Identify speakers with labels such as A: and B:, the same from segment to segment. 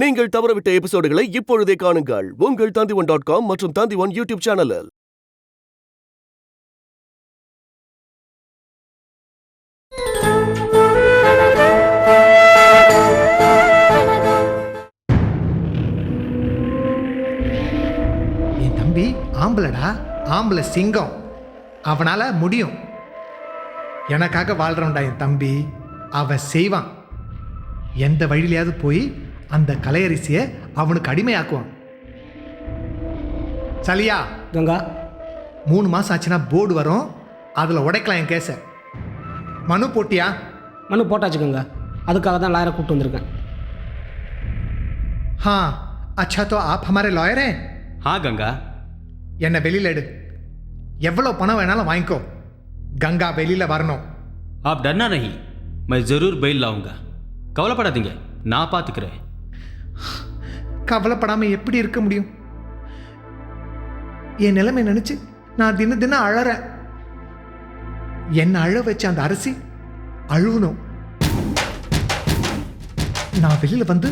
A: நீங்கள் தவறவிட்ட எபிசோடுகளை இப்பொழுதே காணுங்கள் உங்கள் Tandivan.com மற்றும் Tandivan யூடியூப் சேனலில்.
B: என் தம்பி ஆம்பளடா, ஆம்பளை சிங்கம். அவனால முடியும். எனக்காக வாழ்றவன்டா என் தம்பி. அவன் செய்வான். எந்த வழியிலையாவது போய் அந்த கலையரிசியை அவனுக்கு அடிமையாக்குவான். சலியா
C: கங்கா,
B: 3 மாதம் ஆச்சுன்னா போர்டு வரும், அதில் உடைக்கலாம் என் கேஸை. மனு போட்டியா?
C: மனு போட்டாச்சு கங்கா. அதுக்காக தான் லாயரை கூப்பிட்டு வந்திருக்கேன்.
B: हाँ अच्छा तो आप हमारे लॉयर हैं?
D: हाँ गंगा.
B: என்னை வெளியில் எடு. எவ்வளோ பணம் வேணாலும் வாங்கிக்கோ. கங்கா வெளியில் வரணும்.
D: आप डरना नहीं, मैं ज़रूर बेल लाऊंगा. கவலைப்படாதீங்க, நான் பார்த்துக்கிறேன்.
B: கவலைப்படாமல் எப்படி இருக்க முடியும்? என் நிலைமை நினச்சி நான் தினம் அழறேன். என்னை அழ வச்ச அந்த அரசி அழுவணும். நான் வெளியில் வந்து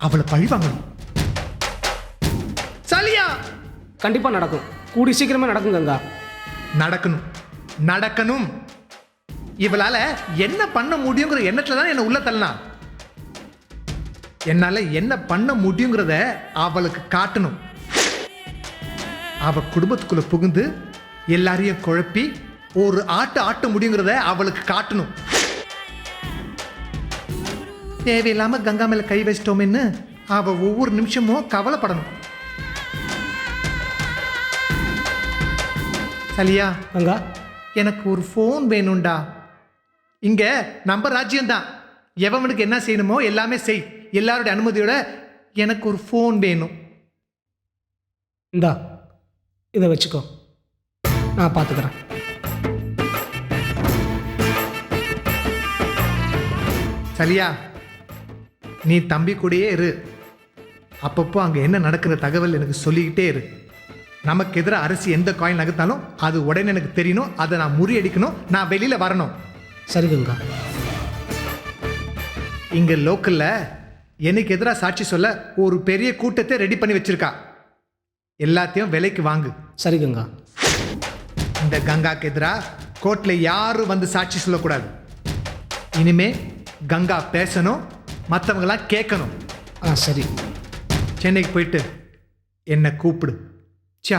B: அவளை பழி வாங்கணும். சலியா
C: கண்டிப்பாக நடக்கும். கூடி சீக்கிரமே நடக்கும் கங்கா.
B: நடக்கணும், நடக்கணும். இவளால என்ன பண்ண முடியுங்கிற எண்ணத்துல தான் என்ன உள்ள தள்ளலாம். என்னால என்ன பண்ண முடியுங்கிறத அவளுக்கு காட்டணும். அவ குடும்பத்துக்குள்ள புகுந்து எல்லாரையும் குழப்பி ஒரு ஆட்ட முடியுங்கிறத அவளுக்கு காட்டணும். தேவையில்லாம கங்கா மேல கை வச்சிட்டோம்னு அவ ஒவ்வொரு நிமிஷமும் கவலைப்படணும். சலியா
C: கங்கா,
B: எனக்கு ஒரு ஃபோன் வேணும்டா. இங்க நம்ம ராஜ்யம்தான். எவனுக்கு என்ன செய்யணுமோ எல்லாமே செய். எல்லாருடைய அனுமதியோட எனக்கு ஒரு ஃபோன் வேணும்.
C: இந்தா இதை வச்சுக்கோ, நான் பார்த்துக்கிறேன்.
B: சரியா? நீ தம்பி கூடயே இரு. அப்பப்போ அங்கே என்ன நடக்கிற தகவல் எனக்கு சொல்லிக்கிட்டே இரு. நமக்கு எதிராக அரசு எந்த காயின் நகர்த்தாலும் அது உடனே எனக்கு தெரியணும். அதை நான் முறியடிக்கணும். நான் வெளியில் வரணும்.
C: சரி கங்கா.
B: இங்கே லோக்கலில் எனக்கு எதிராக சாட்சி சொல்ல ஒரு பெரிய கூட்டத்தை ரெடி பண்ணி வச்சிருக்கா. எல்லாத்தையும் விலைக்கு வாங்கு.
C: சரி கங்கா.
B: இந்த கங்காக்கு எதிராக கோர்ட்டில் யாரும் வந்து சாட்சி சொல்லக்கூடாது. இனிமே கங்கா பேசணும், மற்றவங்களாம் கேட்கணும்.
C: சரி.
B: சென்னைக்கு போயிட்டு என்னை கூப்பிடு. சா.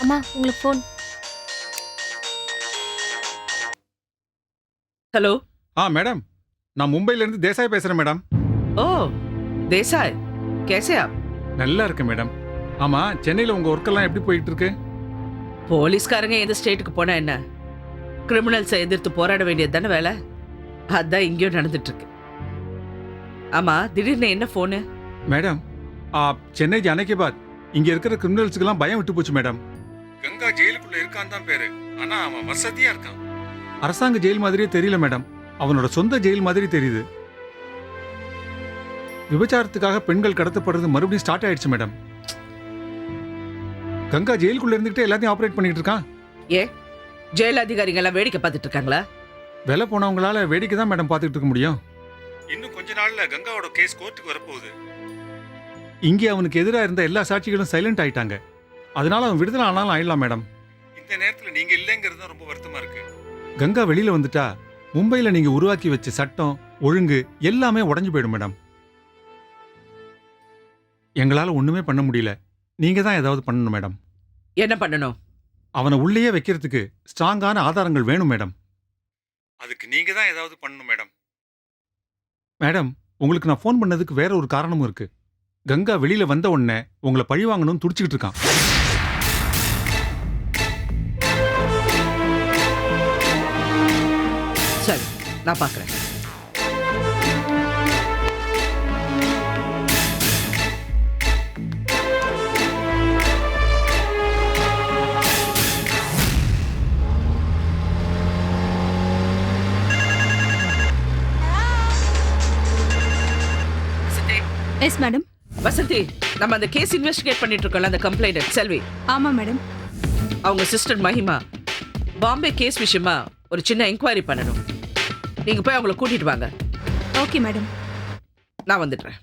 E: அம்மா, உங்களுக்கு ஃபோன்.
F: हेलो.
G: हाँ मैडम, நான் மும்பைல இருந்து தேசாய் பேசுறேன் மேடம்.
F: ஓ தேசாய், कैसे आप?
G: நல்லா இருக்கு மேடம். ஆமா, சென்னையில உங்க ஒர்க் எல்லாம் எப்படி போயிட்டு இருக்கு?
F: போலீஸ்காரங்க எந்த ஸ்டேட்டுக்கு போனா என்ன, கிரிமினல்ஸை எதிர்த்து போராட வேண்டியது தானே வேலை. அதான் இங்கேயும் நடந்துட்டு இருக்கு. ஆமா, திடீர்னு என்ன போனு?
G: மேடம், சென்னை जाने के बाद இங்க இருக்கிற கிரிமினல்ஸ்க்குலாம் பயம் விட்டு போச்சு மேடம். கங்கா ஜெயிலுக்குள்ள இருக்கான் தான் பேரு, ஆனா அவன் வசதியா இருக்கான். அரசாங்க ஜெயில் மாதிரியே தெரியல மேடம், அவனோட சொந்த ஜெயில் மாதிரி தெரியுது. விபச்சாரத்துக்காக பெண்கள் கடத்தப்படுறது மறுபடியும் ஸ்டார்ட் ஆயிடுச்சு மேடம். கங்கா ஜெயிலுக்குள்ள இருந்துகிட்டே எல்லாத்தையும் ஆபரேட் பண்ணிட்டு இருக்கான்.
F: ஏ, ஜெயில் அதிகாரிகள் எல்லாம் வேடிக்கை பார்த்துட்டு இருக்காங்களா?
G: வேலை போனவங்களால வேடிக்கை தான் மேடம் பார்த்துட்டு இருக்க முடியும். இன்னும் கொஞ்ச நாள்ல கங்காவோட கேஸ் கோர்ட்டுக்கு வரப்போகுது. இங்கே அவனுக்கு எதிராக இருந்த எல்லா சாட்சிகளும் சைலண்ட் ஆயிட்டாங்க. அதனால அவன் விடுதலை ஆனாலும் ஆயிடலாம் மேடம். இந்த நேரத்தில் நீங்க இல்லைங்கிறது ரொம்ப வருத்தமா இருக்கு. கங்கா வெளியில வந்துட்டா மும்பையில நீங்க உருவாக்கி வச்ச சட்டம் ஒழுங்கு எல்லாமே உடைஞ்சு போயிடும் மேடம். எங்களால ஒண்ணுமே பண்ண முடியல. நீங்க தான் ஏதாவது பண்ணணும் மேடம்.
F: என்ன பண்ணணும்?
G: அவனை உள்ளேயே வைக்கிறதுக்கு ஸ்ட்ராங்கான ஆதாரங்கள் வேணும் மேடம். அதுக்கு நீங்க தான் ஏதாவது பண்ணணும் மேடம். மேடம், உங்களுக்கு நான் ஃபோன் பண்ணதுக்கு வேற ஒரு காரணமும் இருக்கு. கங்கா வெளியில வந்த உடனே உங்களை பழி வாங்கணும்னு துடிச்சுக்கிட்டு இருக்கான்.
F: சரி, நான் பார்க்குறேன்.
E: Yes madam.
F: வசந்தி, நம்ம அந்த கேஸ் இன்வெஸ்டிகேட் பண்ணிட்டு இருக்கோம்ல, அந்த கம்ப்ளைண்ட் செல்வி.
E: ஆமா மேடம்.
F: அவங்க சிஸ்டர் மஹிமா பாம்பே கேஸ் விஷயமா ஒரு சின்ன என்கொயரி பண்ணணும். நீங்க போய் அவங்கள கூட்டிட்டு வாங்க.
E: Okay madam.
F: நான் வந்துடுறேன்.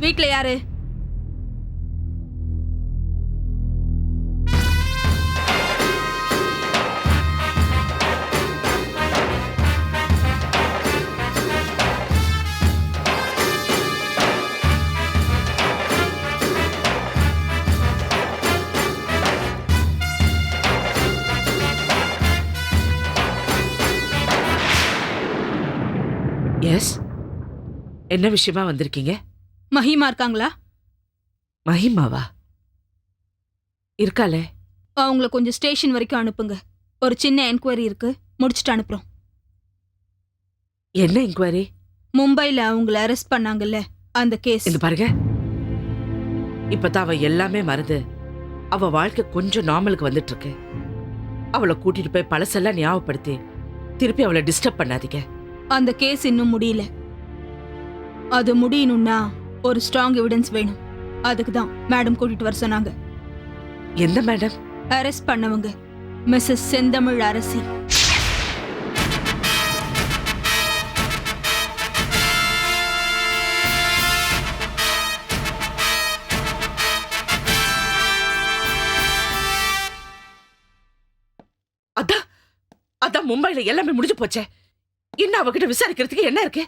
E: வீட்ல யாரு?
F: எஸ், என்ன விஷயமா வந்திருக்கீங்க?
E: மஹிமா இருக்காங்களா?
F: மஹிமாவா? இருக்காளே.
E: அவங்கள கொஞ்சம் ஸ்டேஷன் வரைக்கும் அனுப்புங்க. ஒரு சின்ன என்கொயரி இருக்கு, முடிச்சுட்டு அனுப்புறோம்.
F: என்ன என்கொயரி?
E: மும்பைல அவங்கள அரெஸ்ட் பண்ணாங்கல்ல, அந்த கேஸ்.
F: இந்த பாருங்க, இப்பதான் அவ எல்லாமே மறந்து அவ வாழ்க்கை கொஞ்சம் நார்மலுக்கு வந்துட்டு இருக்கு. அவளை கூட்டிட்டு போய் பழசெல்லாம் ஞாபகப்படுத்தி திருப்பி அவளை டிஸ்டர்ப் பண்ணாதீங்க.
E: அந்த கேஸ் இன்னும் முடியல. அது முடியணும்னா ஒரு ஸ்ட்ராங் எவிடன்ஸ் வேணும். அதுக்கு தான் மேடம் கூட்டிட்டு வர சொன்னாங்க.
F: எந்த மேடம்?
E: அரெஸ்ட் பண்ணவங்க மிஸ்ஸஸ் செந்தமிழ் அரசி.
F: அதான் அதான் மும்பைல எல்லாமே முடிஞ்சு போச்சே. இன்னும் அவகிட்ட விசாரிக்கிறதுக்கு என்ன இருக்கு?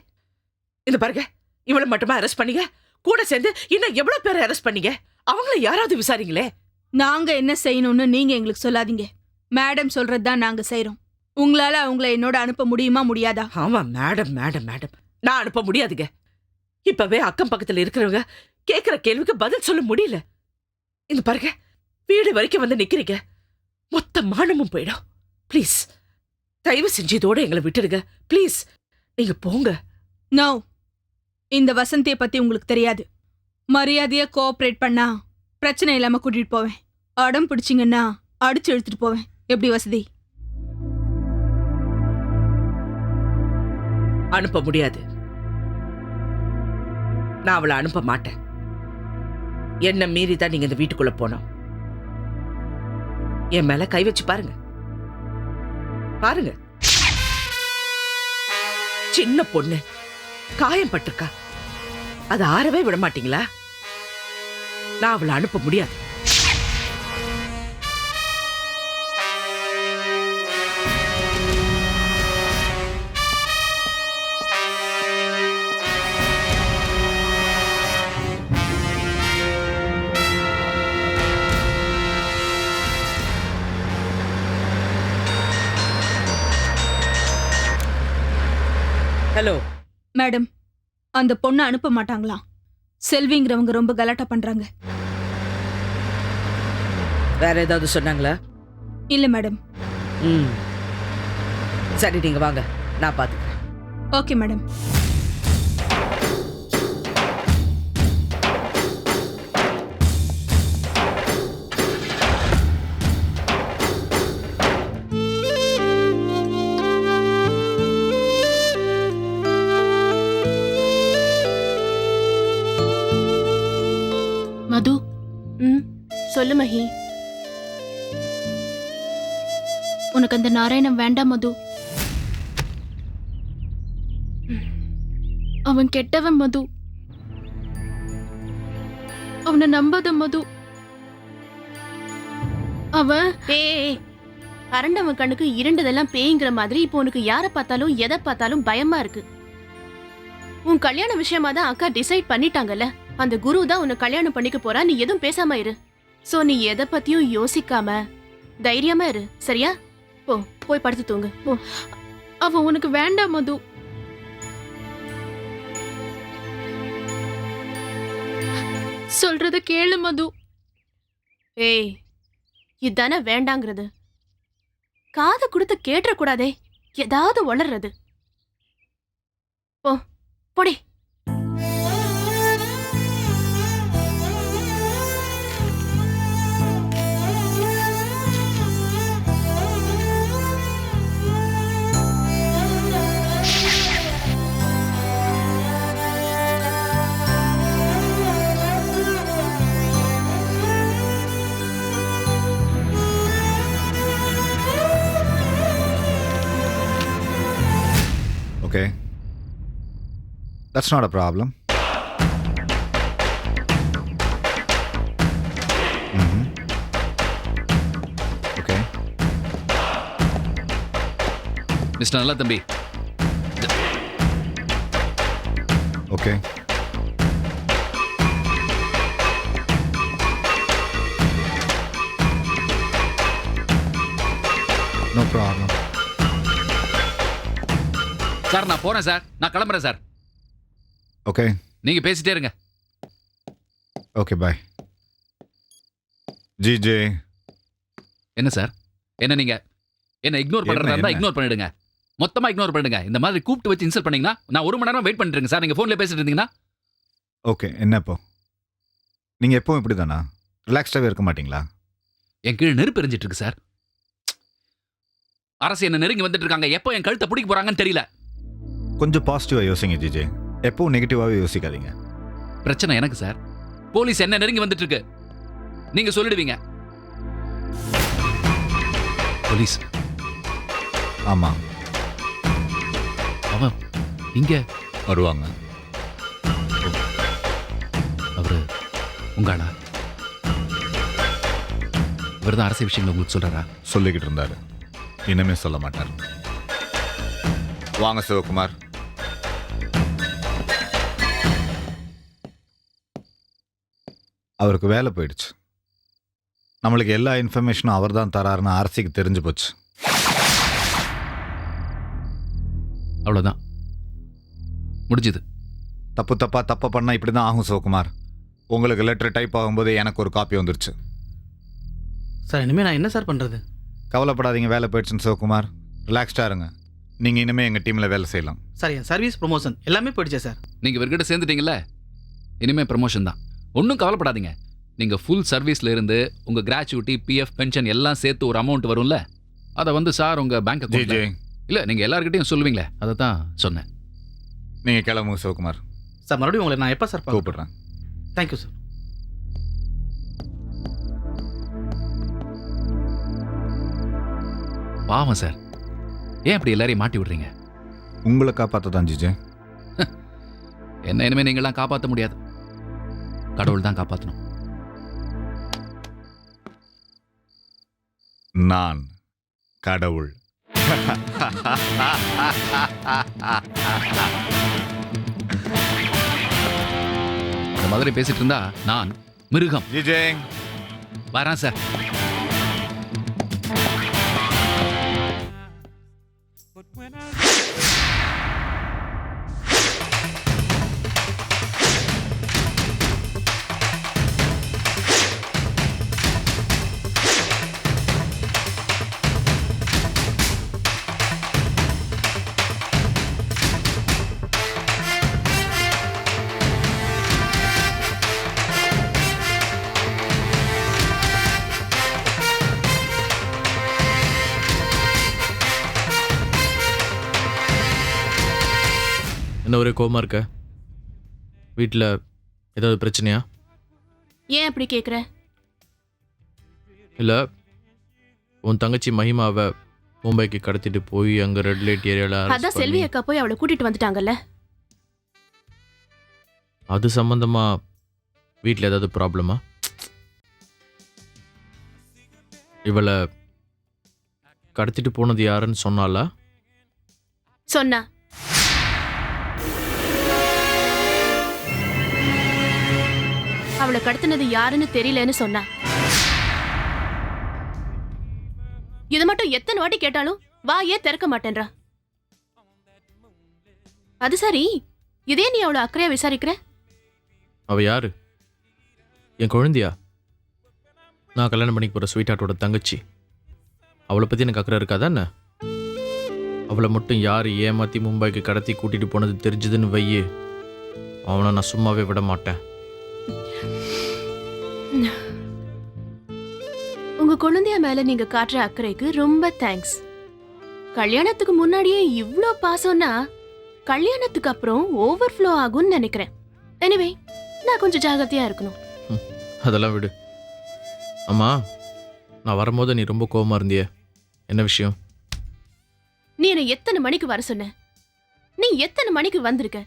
F: இந்த பாருங்க, இவளை மட்டுமா அரெஸ்ட் பண்ணீங்க? கூட சேர்ந்து இன்னும் எவ்வளவு பேரை அரெஸ்ட் பண்ணீங்க? அவங்கள யாராவது விசாரிங்களே.
E: நாங்க என்ன செய்யணும்னு நீங்க எங்களுக்கு சொல்லாதீங்க. மேடம் சொல்றது தான் நாங்க செய்யறோம். உங்களால அவங்கள என்னோட அனுப்ப முடியுமா முடியாதா?
F: ஆமா, மேடம் மேடம் மேடம் நான் அனுப்ப முடியாதுங்க. இப்பவே அக்கம் பக்கத்துல இருக்கிறவங்க கேக்குற கேள்விக்கு பதில் சொல்ல முடியல. இந்த பாருங்க, வீடு வரைக்கும் வந்து நிக்கிறீங்க. மொத்த மானமும் போயிடும். ப்ளீஸ், தயவு செஞ்சு இதோட எங்களை விட்டுடுங்க. ப்ளீஸ், நீங்க போங்க.
E: நோ, இந்த வசந்தியை பத்தி உங்களுக்கு தெரியாது. மரியாதையா கோஆபரேட் பண்ணா பிரச்சனை இல்லாம கூட்டிட்டு போவேன். அடம் பிடிச்சிங்கன்னா அடிச்சு எடுத்துட்டு போவேன். எப்படி வசதி?
F: அனுப்ப முடியாது. நான் அவளை அனுப்ப மாட்டேன். என்ன மீறி தான் நீங்க இந்த வீட்டுக்குள்ள போனோம். என் மேல கை வச்சு பாருங்க. பாருங்க, சின்ன பொண்ணு காயம் பட்டிருக்கா. அது ஆறவே விட மாட்டீங்களா? நான் அவளை அனுப்ப முடியாது. ஹலோ
E: மேடம், அந்த பொண்ணை அனுப்ப மாட்டாங்களாம். செல்விங்கிறவங்க ரொம்ப கலாட்டா பண்றாங்க.
F: வேற ஏதாவது சொன்னாங்களா?
E: இல்ல மேடம்.
F: சரி, நீங்க வாங்க, நான் பாத்துக்கிறேன்.
E: Okay madam.
H: மது. சொல்லு மஹி. உனக்கு அந்த நாராயணன் வேண்டாம் மது. அவன் கெட்டவன் மது. அவனை நம்பாத மது. அவன் அரண்டவன் கண்ணுக்கு இருண்டதெல்லாம் பேய்ங்கிற மாதிரி இப்போ உனக்கு யாரை பார்த்தாலும் எதை பார்த்தாலும் பயமா இருக்கு. உன் கல்யாண விஷயமா தான் அக்கா டிசைட் பண்ணிட்டாங்கல்ல. அந்த குரு தான் உன்னை கல்யாணம் பண்ணிக்க போறா. நீ எதுவும் பேசாம இரு. சோ நீ எதை பத்தியும் யோசிக்காம தைரியமா இரு, சரியா? போய் படுத்து தூங்கு போ. அவன் உனக்கு வேண்டாம் மது. சொல்றத கேளு மது. இதானே வேண்டாங்கிறது. காதை கொடுத்து கேட்டக்கூடாதே, ஏதாவது வளர்றது. போடி.
I: Okay. That's not a problem. Mm-hmm. Okay.
J: Mister நல்ல தம்பி,
I: Okay. No problem.
J: சார் நான் போறேன் சார், நான் கிளம்புறேன் சார்.
I: Okay.
J: நீங்க பேசிட்டே இருங்க.
I: Okay, bye. GJ.
J: என்ன சார், என்ன நீங்க என்ன இக்னோர் பண்றதா இருந்தா இக்னோர் பண்ணிடுங்க, மொத்தமா இக்னோர் பண்ணிடுங்க. இந்த மாதிரி கூப்பிட்டு வச்சு இன்சல்ட் பண்ணீங்கன்னா நான் 1 மணி நேரம் வெயிட் பண்ணிட்டு இருக்கேன் சார். நீங்க போன்ல பேசிட்டு இருந்தீங்கன்னா.
I: ஓகே, என்ன இப்போ? நீங்கள் எப்பவும் இப்படி தானா? ரிலாக்ஸ்டாகவே இருக்க மாட்டீங்களா?
J: என் கீழே நெருப்பு எரிஞ்சிட்டு இருக்கு சார். அரசு என்ன நெருங்கி வந்துட்டு இருக்காங்க, எப்போ என் கழுத்தை பிடிக்க போறாங்கன்னு தெரியல.
I: கொஞ்சம் பாசிட்டிவாக யோசிங்க ஜிஜே, எப்பவும் நெகட்டிவாகவே யோசிக்காதீங்க.
J: பிரச்சனை எனக்கு சார், போலீஸ் என்ன நெருங்கி வந்துட்டு இருக்கு. நீங்க சொல்லிடுவீங்க. போலீஸ்?
I: ஆமாம்,
J: அவன் இங்க
I: வருவாங்க.
J: அவரு உங்களா? இவர் தான் அரசு விஷயங்கள் உங்களுக்கு சொல்றாரா?
I: சொல்லிக்கிட்டு இருந்தாரு, இனிமே சொல்ல மாட்டார். வாங்க சிவகுமார். அவருக்கு வேலை போயிடுச்சு. நம்மளுக்கு எல்லா இன்ஃபர்மேஷனும் அவர் தான் தராருன்னு அரசிக்கு தெரிஞ்சு போச்சு.
J: அவ்வளோதான், முடிஞ்சுது.
I: தப்பா பண்ணால் இப்படி தான் ஆகும் சிவகுமார். உங்களுக்கு லெட்டர் டைப் ஆகும்போது எனக்கு ஒரு காப்பி வந்துருச்சு.
C: சார் இனிமேல் நான் என்ன சார் பண்ணுறது?
I: கவலைப்படாதீங்க, வேலை போயிடுச்சுன்னு சிவகுமார். ரிலாக்ஸ்டாக இருங்க. நீங்கள் இனிமேல் எங்கள் டீமில் வேலை செய்யலாம்.
C: சார் என் சர்வீஸ் ப்ரொமோஷன் எல்லாமே போயிடுச்சே சார்.
J: நீங்க இவர்கிட்ட சேர்ந்துட்டீங்கல்ல, இனிமே ப்ரமோஷன் தான். ஒன்றும் கவலைப்படாதீங்க. நீங்க ஃபுல் சர்வீஸ்ல இருந்து உங்க கிராச்சுவிட்டி, பிஎஃப், பென்ஷன் எல்லாம் சேர்த்து ஒரு அமௌண்ட் வரும்ல, அதை வந்து சார் உங்க பேங்க் அக்கௌண்ட்ல. இல்ல நீங்க எல்லார்கிட்டையும் சொல்லுவீங்களே, அதை தான் சொன்னேன்.
I: நீங்கள் கிளம்புங்க சிவகுமார்.
C: சார் மறுபடியும் உங்களை நான் எப்போ சார்
I: கூப்பிடுறேன்.
C: Thank you sir.
J: பாவம் சார், ஏன் இப்படி எல்லாரையும் மாட்டி விடுறீங்க?
I: உங்களை காப்பாற்ற தான் ஜிஜே.
J: என்ன இனிமே நீங்களாம் காப்பாற்ற முடியாது, கடவுள் தான் காப்பாற்றணும்.
I: நான் கடவுள்.
J: இந்த மாதிரி பேசிட்டு இருந்தா நான் மிருகம்.
I: ஜிஜே
J: வரேன் சார்.
K: என்ன ஒரே கோவமா இருக்க? வீட்டில் ஏதாவது பிரச்சனையா?
H: ஏன் அப்படி கேக்குற?
K: இல்லை, உன் தங்கச்சி மஹிமாவை மும்பைக்கு கடத்திட்டு போய் அங்கே ரெட் லைட் ஏரியாவில்
H: அதான் செல்வி அக்கா போய் அவளை கூட்டிட்டு வந்துட்டாங்கல்ல.
K: அது சம்பந்தமா வீட்டில் ஏதாவது ப்ராப்ளமா? இவளை கடத்திட்டு போனது யாருன்னு சொன்னாலா?
H: சொன்னா. அவளை கடத்தினது யாருன்னு தெரியலன்னு சொன்னா. இது மட்டும் எத்தனை வாட்டி கேட்டாலும் வாயே திறக்க மாட்டேன்றா. அது சரி, இதே நீ அவளை அக்கறையா விசாரிக்கிற?
K: அவ யாரு? என் குழந்தையா? நான் கல்யாணம் பண்ணிக்க போகிற ஸ்வீட் ஹார்ட்டோட தங்கச்சி. அவளை பற்றி எனக்கு அக்கறை இருக்காதா என்ன? அவளை மட்டும் யார் ஏமாற்றி மும்பைக்கு கடத்தி கூட்டிகிட்டு போனது தெரிஞ்சதுன்னு வையே, அவனை நான் சும்மாவே விட மாட்டேன்.
H: உங்க குழந்தைய மேல நீங்க காட்டுற அக்கறைக்கு ரொம்ப தேங்க்ஸ். கல்யாணத்துக்கு முன்னாடியே இவ்ளோ பாசம்னா கல்யாணத்துக்கு அப்புறம் ஓவர்ஃப்ளோ ஆகும்னு நினைக்கிறேன். எனிவே நான் கொஞ்சம் ஜாகிரதையா இருக்கணும்.
K: அதெல்லாம் விடு. அம்மா, நான் வரும்போது நீ ரொம்ப கோவமா இருந்தியே, என்ன விஷயம்?
H: நீ என்ன எத்தனை மணிக்கு வர சொன்ன? நீ எத்தனை மணிக்கு வந்திருக்க?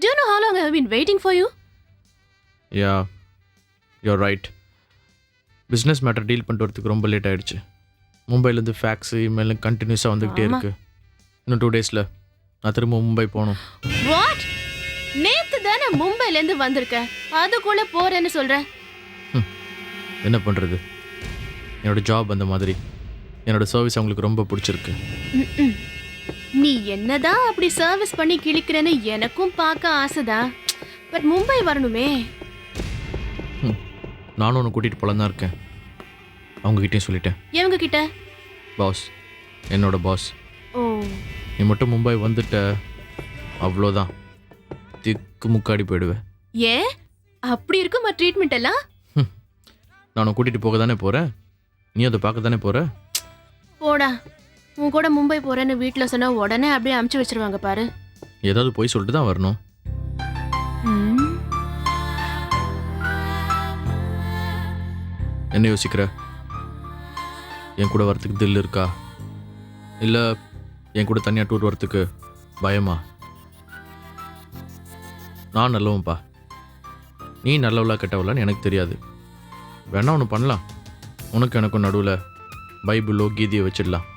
H: Do you know how long I have been waiting for you?
K: Yeah, you're right. Business matter deal பண்ணிட்டு வரதுக்கு ரொம்ப லேட் ஆகிடுச்சு. மும்பைலேருந்து ஃபேக்ஸு இமெயில் கண்டினியூஸாக வந்துக்கிட்டே இருக்கு. இன்னும் 2 டேஸில் நான் திரும்ப மும்பை போகணும்.
H: வாட்? நேத்து தானே மும்பைல இருந்து வந்திருக்க, அதுக்குள்ள போறேன்னு சொல்ற?
K: என்ன பண்ணுறது, என்னோடய ஜாப் அந்த மாதிரி. என்னோட சர்வீஸ் அவங்களுக்கு ரொம்ப பிடிச்சிருக்கு.
H: நீ என்னதான் அப்படி சர்வீஸ் பண்ணி கிழிக்கிறேன்னு எனக்கும் பார்க்க ஆசைதான். பட் மும்பை வரணுமே.
K: நானும் ஒன்று கூட்டிகிட்டு போலாம் தான் இருக்கேன். அவங்ககிட்டயும் சொல்லிட்டேன்.
H: எவங்க கிட்ட?
K: பாஸ், என்னோட பாஸ்.
H: ஓ,
K: நீ மட்டும் மும்பை வந்துட்ட அவ்வளோதான், திக்கு முக்காடி போயிடுவேன்.
H: ஏன் அப்படி இருக்குமா ட்ரீட்மெண்ட் எல்லாம்?
K: நான் கூட்டிகிட்டு போக தானே போகிறேன், நீ அதை பார்க்க தானே போகிற.
H: போடா, உன் கூட மும்பை போறேன்னு வீட்டில் சொன்னா உடனே அப்படியே அமுச்சு வச்சிருவாங்க பாரு.
K: ஏதாவது போய் சொல்லிட்டு தான் வரணும். என்ன யோசிக்கிற? என் கூட வரத்துக்கு தில் இருக்கா, இல்லை என் கூட தனியாக டூர் வரத்துக்கு பயமா? நான் நல்லவன்ப்பா, நீ நல்லவளா கெட்டவளான்னு எனக்கு தெரியாது. வேணா ஒன்று பண்ணலாம், உனக்கு எனக்கும் நடுவில் பைபிளோ கீதையோ வச்சிடலாம்.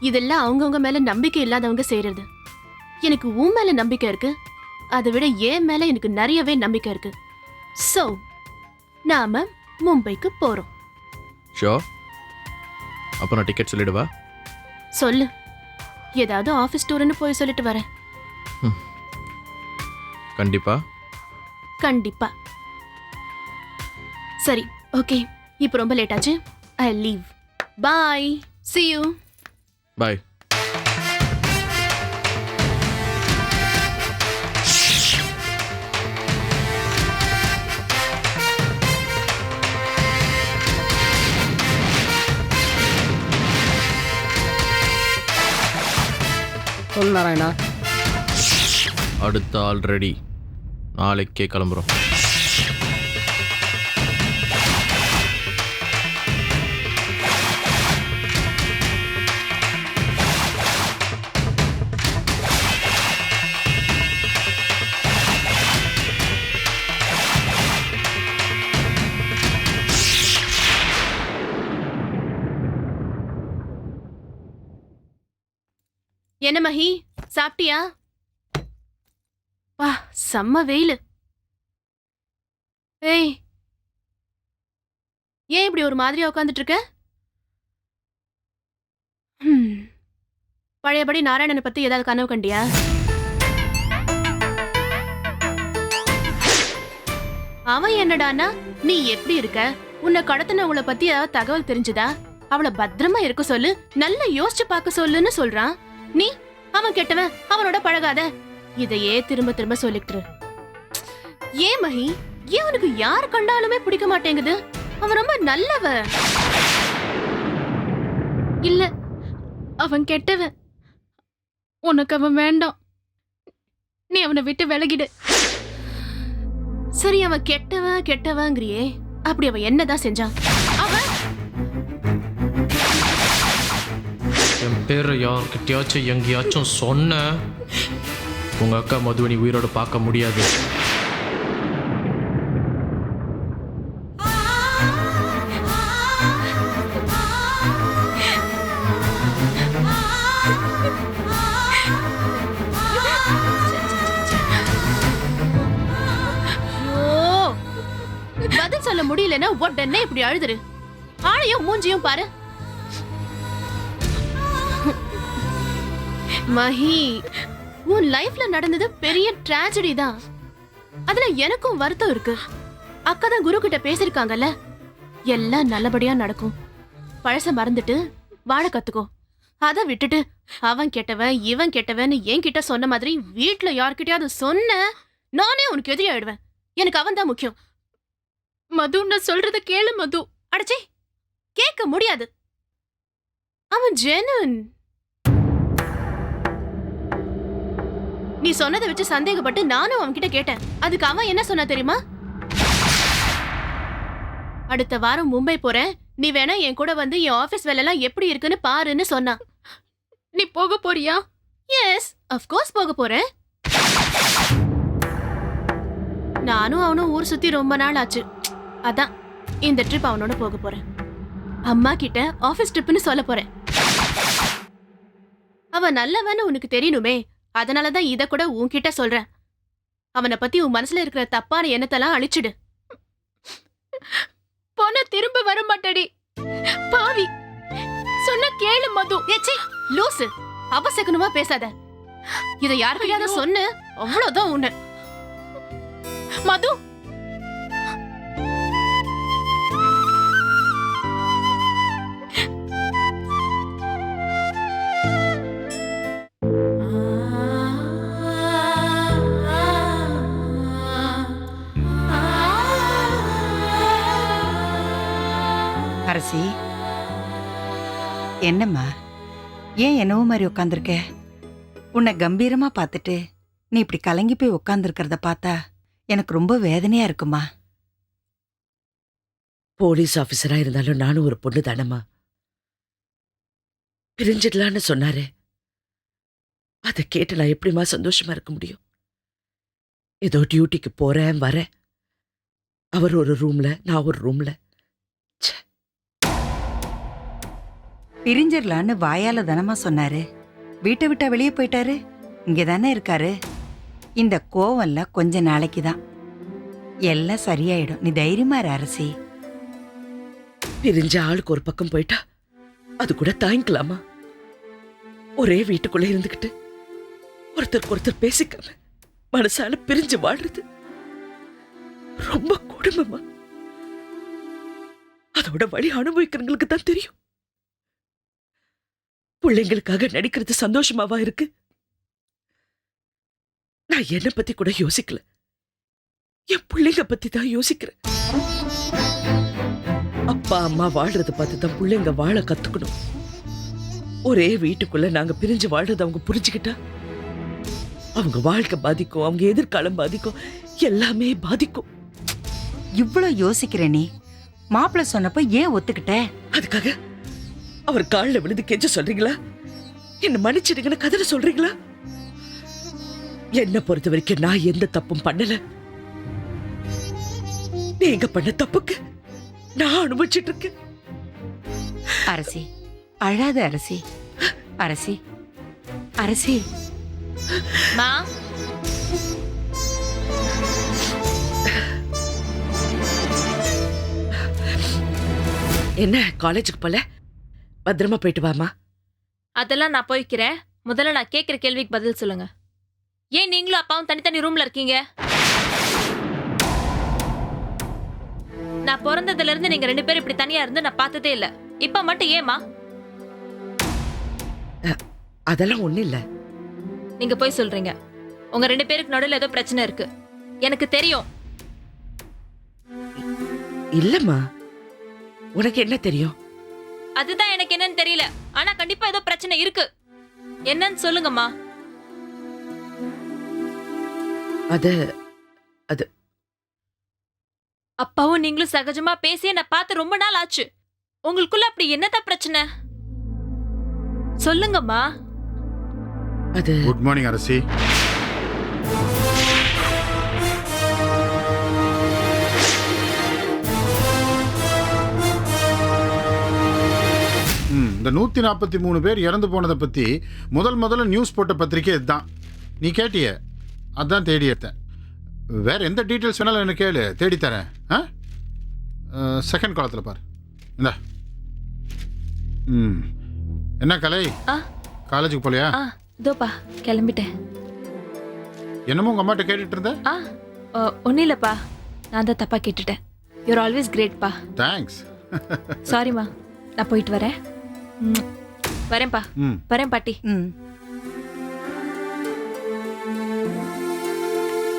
H: இதெல்லாம் அவங்கவுங்க மேல நம்பிக்கை இல்லாதவங்க செய்யறது. எனக்கு உன் மேல நம்பிக்கை இருக்கு, அதை விட என் மேல எனக்கு நிறையவே நம்பிக்கை இருக்கு. சோ நாம மும்பைக்கு போறோம்.
K: ஷோ, அப்போ நான் டிக்கெட் சொல்லிடுவா?
H: சொல்லு, ஏதாவது ஆஃபீஸ் டூர்னு போய் சொல்லிட்டு வரேன்.
K: கண்டிப்பா
H: கண்டிப்பா. சரி, ஓகே, இப்போ ரொம்ப லேட் ஆச்சு. I leave. Bye, see you.
K: பாய்.
C: சொல்லு நாராயணா.
K: அடுத்த ஆல்ரெடி நாளைக்கே கிளம்புறோம்.
H: என்ன மஹி, சாப்பிட்டியா? வா, செம்ம வெயில். ஏய், ஏன் இப்படி ஒரு மாதிரியா உட்காந்துட்டு இருக்க? பழையபடி நாராயணனை பத்தி ஏதாவது கனவு கண்டியா? அவன் என்னடானா, நீ எப்படி இருக்க, உன்னை கடத்தினவங்கள பத்தி ஏதாவது தகவல் தெரிஞ்சுதா, அவளை பத்திரமா இருக்க சொல்லு, நல்லா யோசிச்சு பார்க்க சொல்லுன்னு சொல்றான். நீ அவன் கெட்டவன், அவனோட பழகாத, இதையே திரும்ப திரும்ப சொல்லிட்டு. ஏன் மஹி, ஏன் உனக்கு யார் கண்டாலுமே பிடிக்க மாட்டேங்குது? அவன் ரொம்ப நல்லவ.
E: இல்ல, அவன் கெட்டவன். உனக்கு அவன் வேண்டாம், நீ அவனை விட்டு விலகிடு.
H: சரி, அவன் கெட்டவன் கெட்டவங்கிறியே, அப்படி அவன் என்னதான் செஞ்சான்? அவன்
K: என் பேரை யார்கிட்டயாச்சும் எங்கேயாச்சும் சொன்ன, உங்க அக்கா மதுவனி உயிரோடு பார்க்க முடியாது.
H: பதில் சொல்ல முடியலன்னா உடனே இப்படி அழுதுரு. ஆளையும் மூஞ்சியும் பாரு. மஹி, உன் லைஃப்ல நடந்தது பெரிய ட்ராஜடி தான். அதுல எனக்கும் வருத்தம் இருக்கு. அக்கா தான் குரு கிட்ட பேசிருக்காங்கல்ல, எல்லாம் நல்லபடியா நடக்கும். பழச மறந்துட்டு வாழ கத்துக்கோ. அத விட்டுட்டு அவன் கெட்டவன் இவன் கெட்டவன்னு என்கிட்ட சொன்ன மாதிரி வீட்ல யார்கிட்டயாவது சொன்ன நானே உனக்கு எதிரி ஆயிடுவேன். எனக்கு அவன் தான் முக்கியம். மது, நான் சொல்றத கேளு மது. அடச்சே, கேட்க முடியாது. அவன் ஜெனுன். நீ சொன்னதை வச்சு சந்தேகப்பட்டு நானும் அவன்கிட்ட கேட்டேன். அதுக்கு அவன் என்ன சொன்னா தெரியுமா? அடுத்த வாரம் மும்பை போறேன், நீ வேணா என் கூட வந்து என் ஆபீஸ் வேலைலாம் எப்படி இருக்குன்னு பாருன்னு சொன்னான். நீ போக போறியா? எஸ், ஆஃப் கோர்ஸ் போக போறேன். நானும் அவனும் ஊர் சுத்தி ரொம்ப நாள் ஆச்சு. அதான் இந்த ட்ரிப் அவனோட போக போறேன். அம்மா கிட்ட ஆபீஸ் ட்ரிப்னு சொல்ல போறேன். அவன் நல்லவன்னு உனக்கு தெரியணுமே, அதனாலதான் இத கூட உன்கிட்ட சொல்றேன். அவனை பத்தி உன் மனசுல இருக்கிற தப்பான எண்ணத்தெல்லாம் அழிச்சிடு. போன திரும்ப வர மாட்டடி பாவி. சொன்ன கேளு மது. ஏச்சி லூசு, அவசகுனமா பேசாத. இத யாருக்கிட்ட சொன்ன அவ்வளவுதான் உன்ன. மது,
L: அரசி, என்னம்மா ஏன் என்னவோ மாதிரி உட்காந்துருக்க? உன்னை கம்பீரமா பார்த்துட்டு நீ இப்படி கலங்கி போய் உட்காந்துருக்கிறத பார்த்தா எனக்கு ரொம்ப வேதனையா இருக்குமா.
F: போலீஸ் ஆபீசரா இருந்தாலும் நானும் ஒரு பொண்ணு தானம்மா. பிரிஞ்சிடலான்னு சொன்னாரு. அதை கேட்டு நான் எப்படிமா சந்தோஷமா இருக்க முடியும்? ஏதோ டியூட்டிக்கு போறேன் வரேன். அவர் ஒரு ரூம்ல, நான் ஒரு ரூம்ல.
L: பிரிஞ்சிடலான்னு வாயால தானமா சொன்னாரு. வீட்டை விட்டா வெளியே போயிட்டாரு. இங்கே தானே இருக்காரு. இந்த கோவம்லாம் கொஞ்ச நாளைக்கு தான், எல்லாம் சரியாயிடும். நீ தைரியமா இரு அரசி.
F: பிரிஞ்ச ஆளுக்கு ஒரு பக்கம் போயிட்டா அது கூட தாங்கிக்கலாமா? ஒரே வீட்டுக்குள்ள இருந்துகிட்டு ஒருத்தருக்கு ஒருத்தர் பேசிக்காம மனசால பிரிஞ்சு வாழ்றது ரொம்ப கொடுமைமா. அதோட வழி அனுபவிக்கிறவங்களுக்கு தான் தெரியும். பிள்ளைங்களுக்காக நடிக்கிறது சந்தோஷமாவா இருக்கு? நான் என்ன பத்தி கூட யோசிக்கல, என் பிள்ளைங்க பத்தி தான் யோசிக்கிறேன். அப்பா அம்மா வாழ்றத பார்த்து தான் பிள்ளைங்க வாழ கத்துக்கணும். ஒரே வீட்டுக்குள்ள நாங்க பிரிஞ்சு வாழ்றது அவங்க புரிஞ்சுக்கிட்டா அவங்க வாழ்க்கை பாதிக்கும், அவங்க எதிர்காலம் பாதிக்கும், எல்லாமே பாதிக்கும்.
L: இவ்வளோ யோசிக்கிற நீ மாப்பிள்ள சொன்னப்ப ஏன் ஒத்துக்கிட்ட?
F: அதுக்காக அவர் காலில் விழுந்து கெஞ்ச சொல்றீங்களா? என்ன மன்னிச்சிடுங்கன்னு கதற சொல்றீங்களா? என்ன பொறுத்த வரைக்கும் நான் எந்த தப்பும் பண்ணல. நீங்க பண்ண தப்புக்கு நான் அனுபவிச்சிட்டு இருக்கேன்.
L: அரசி அழாத அரசி. அரசி அரசி.
H: மா,
F: என்ன காலேஜுக்கு போல? பத்திரமா போயிட்டு வாமா.
M: அதெல்லாம் நான் போய்க்கிறேன். முதல்ல நான் கேட்குற கேள்விக்கு பதில் சொல்லுங்க. ஏன் நீங்களும் அப்பாவும் தனித்தனி ரூம்ல இருக்கீங்க? நான் பிறந்ததுல இருந்து நீங்க 2 பேரும் இப்படி தனியா இருந்து நான் பார்த்ததே இல்ல. இப்ப மட்டும் ஏமா?
F: அதெல்லாம் ஒண்ணு இல்ல.
M: நீங்க போய் சொல்றீங்க. உங்க 2 பேருக்கு நடுவில் ஏதோ பிரச்சனை இருக்கு. எனக்கு தெரியும்.
F: இல்லம்மா, உனக்கு என்ன தெரியும்?
M: அதுதான் எனக்கு என்னன்னு தெரியல. ஆனா கண்டிப்பா ஏதோ பிரச்சனை இருக்கு. என்னன்னு சொல்லுங்கம்மா.
F: அது
M: அப்பாவும் நீங்களும் சகஜமா பேசி நான் பார்த்து ரொம்ப நாள் ஆச்சு. உங்களுக்குள்ள அப்படி என்னதான் பிரச்சனை சொல்லுங்கம்மா.
F: அது
N: குட் மார்னிங் அரசி. இந்த 143 பேர் இறந்து போனதை பற்றி முதல்ல நியூஸ் போட்ட பத்திரிக்கை இதுதான். நீ கேட்டிய, அதான் தேடி எடுத்தேன். வேற எந்த டீட்டெயில்ஸ் வேணாலும் எனக்கு கேளு, தேடித்தரேன். செகண்ட் காலத்தில் பாரு. இந்த என்ன கலை, காலேஜுக்கு போலையா?
M: இதோப்பா கிளம்பிட்டேன்.
N: என்னமோ உங்கள் அம்மாட்ட கேட்டுட்டு இருந்த?
M: ஒன்றும் இல்லைப்பா, நான் தான் தப்பா கேட்டுட்டேன். யூர் ஆல்வேஸ் கிரேட்ப்பா.
N: தேங்க்ஸ்.
M: சாரிம்மா, நான் போயிட்டு வரேன். வரேன்ப்பா
N: ம்
M: வரேன் பாட்டி.
L: ம்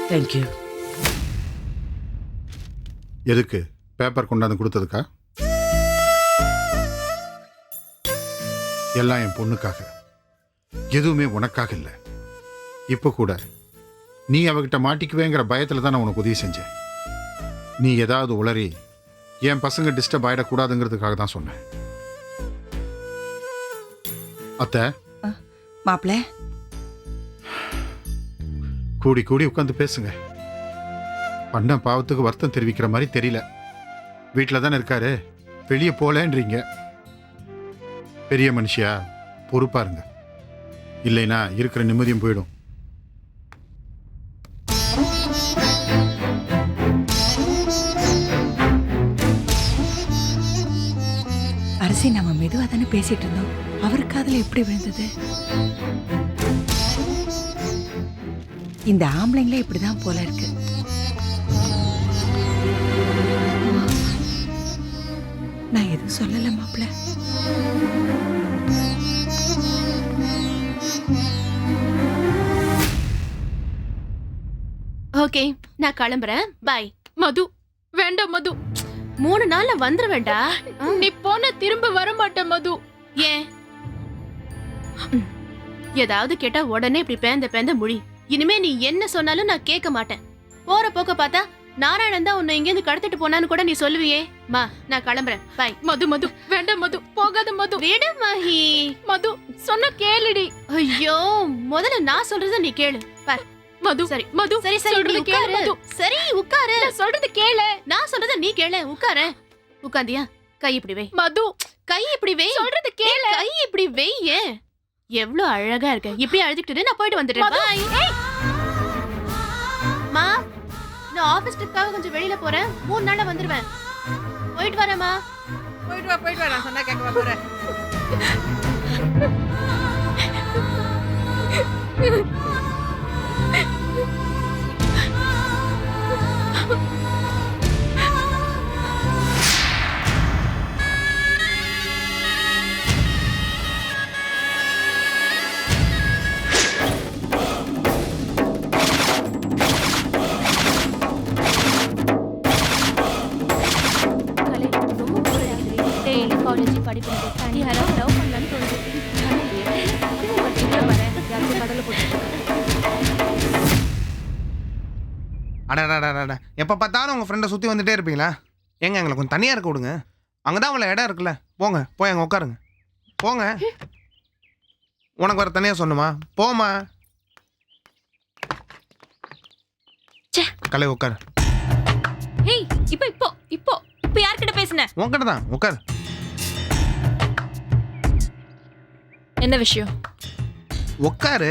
F: தேங்க்யூ.
N: எதுக்கு பேப்பர் கொண்டாந்து கொடுத்ததுக்கா? எல்லாம் என் பொண்ணுக்காக, எதுவுமே உனக்காக இல்லை. இப்போ கூட நீ அவகிட்ட மாட்டிக்குவேங்கிற பயத்தில் தான் நான் உனக்கு உதவி செஞ்சேன். நீ ஏதாவது உளறி என் பசங்க டிஸ்டர்ப் ஆகிடக்கூடாதுங்கிறதுக்காக தான் சொன்னேன். அத்தை
L: மாப்பிள்ள,
N: கூடி கூடி உட்காந்து பேசுங்க. பண்ண பாவத்துக்கு வருத்தம் தெரிவிக்கிற மாதிரி தெரியல. வீட்டில் தானே இருக்காரு, வெளியே போலேன்றீங்க. பெரிய மனுஷியா பொறுப்பாருங்க, இல்லைன்னா இருக்கிற நிம்மதியும் போயிடும்.
L: அரசி நம்ம மெதுவா தானே பேசிட்டு இருந்தோம், அவர் காதுல எப்படி விழுந்தது? இந்த ஆம்பளைங்களே இப்படிதான் போல இருக்கு. நான் எதுவும் சொல்லல மாப்பிள்ள.
H: ஓகே, நான் கிளம்புறேன். பாய்.
E: மது வேண்டாம் மது,
H: 3 நாள்ல வந்துருவேண்டா.
E: நீ போன திரும்ப வர மாட்டேன் மது.
H: ஏன்? ஏதாவது கேட்டா உடனே இப்படி பேந்த முடி. இனிமே நீ என்ன சொன்னாலும் நான் கேட்க மாட்டேன். போற போக்க பார்த்தா நாராயணன் தான் உன்னை இங்கேருந்து கடத்திட்டு போனான்னு கூட நீ சொல்லுவியே. மா, நான் கிளம்புறேன். பாய்.
E: மது மது வேண்டாம் மது, போகாத மது.
H: விடு மாஹி.
E: மது சொன்ன கேளுடி.
H: ஐயோ, முதல்ல நான் சொல்றத நீ கேளு. பார்
E: மது.
H: சரி
E: மது
H: சரி சரி,
E: சொல்றது
H: நீ
E: கேளு
H: உட்காரு.
E: மது.
H: சரி உட்காரு.
E: நான் சொல்றது கேளு.
H: நான் சொல்றத நீ கேளு. உட்காரு. உட்காந்தியா? கை இப்படி வை.
E: மது
H: கை இப்படி வை.
E: சொல்றது கேளு.
H: கை இப்படி வை. எவ்வளவு அழகா இருக்க. இப்படி அழுதுகிட்டு நான் போயிட்டு வந்துடுறேன். பாய். மா, நான் ஆபீஸ் ட்ரிப்காக கொஞ்சம் வெளியில போறேன். 3 நாள்ல வந்துருவேன். போயிட்டு வரேம்மா.
O: போயிட்டு வா. நான் சொன்னா கேட்க போறேன்.
M: காலேஜ் படிப்பு தனி யாராவது லவ் பண்ணலான்னு தோணுது.
O: அடடா, எப்போ பார்த்தாலும் உங்கள் ஃப்ரெண்டை சுற்றி வந்துட்டே இருப்பீங்களா? ஏங்க எங்களை கொஞ்சம் தனியாக இருக்க விடுங்க. அங்கே தான் அவ்வளோ இடம் இருக்குல்ல. போங்க, போய் அங்கே உட்காருங்க. போங்க. உனக்கு வர தனியாக சொன்னுமா? போமா. கலை உட்காரு.
M: ஹேய், இப்போ யார்கிட்ட பேசுன?
O: உன்கிட்ட தான். உட்காரு.
M: என்ன விஷயம்?
O: உட்காரு.